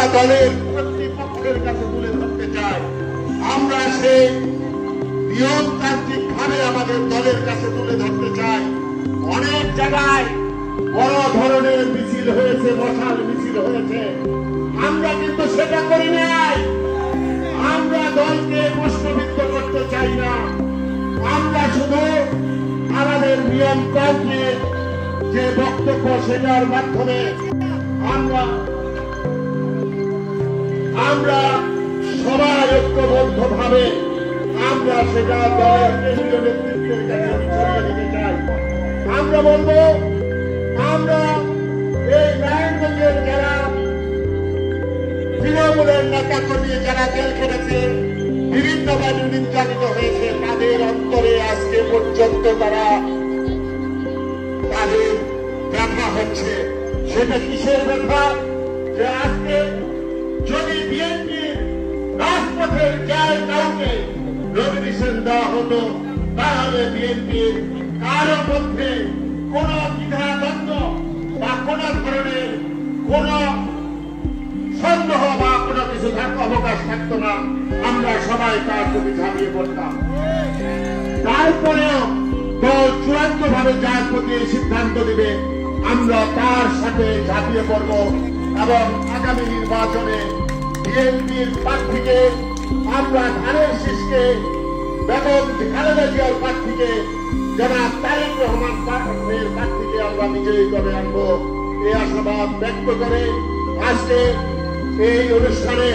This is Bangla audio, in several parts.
আমরা দলের কর্তৃপক্ষের কাছে তুলে ধরতে চাই। আমরা সেই নিয়মতান্ত্রিক ভাবে আমাদের দলের কাছে তুলে ধরতে চাই। অনেক জায়গায় বড় ধরনের মিছিল হয়েছে, মশাল মিছিল হয়েছে, আমরা কিন্তু সেটা করি নাই। আমরা দলকে প্রশ্নবিদ্ধ করতে চাই না। আমরা শুধু আমাদের নিয়মতান্ত্রিক যে বক্তব্য সেটার মাধ্যমে আমরা সবাই ঐক্যবদ্ধ ভাবে আমরা সেটা দলের কেন্দ্রীয় নেতৃত্বের কাছে ছড়িয়ে দিতে চাই। আমরা বলবো, আমরা এই নারায়ণগঞ্জের যারা তৃণমূলের নেতা কর্মী যারা জেল খেটেছে, বিভিন্নভাবে নির্যাতিত হয়েছে, তাদের অন্তরে আজকে পর্যন্ত তাদের ব্যথা হচ্ছে। সেটা কিসের ব্যথা? যে আজকে যদি বিএনপির রাজপথের যায় কাউকে নমিনেশন দেওয়া হতো, তাহলে বিএনপির কারো মধ্যে কোন দ্বিধাদ্বন্দ্ব বা কোন ধরনের কোন সন্দেহ বা কোনো কিছু অবকাশ থাকতো না। আমরা সবাই তার প্রতি ঝাঁপিয়ে পড়তাম। তারপরেও দল চূড়ান্ত ভাবে যার প্রতি সিদ্ধান্ত দিবে, আমরা তার সাথে ঝাঁপিয়ে পড়ব এবং আগামী নির্বাচনে বিএনপির প্রার্থীকে, আমরা ধানের শীষকে, বেগম খালেদা জিয়ার প্রার্থীকে, জনাব তারেক রহমান প্রার্থীকে আমরা বিজয়ী করে আনবো। এই আশাবাদ ব্যক্ত করে আজকে এই অনুষ্ঠানে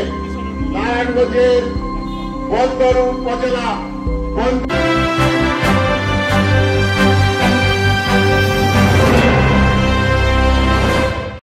নারায়ণগঞ্জের বন্দর উপজেলা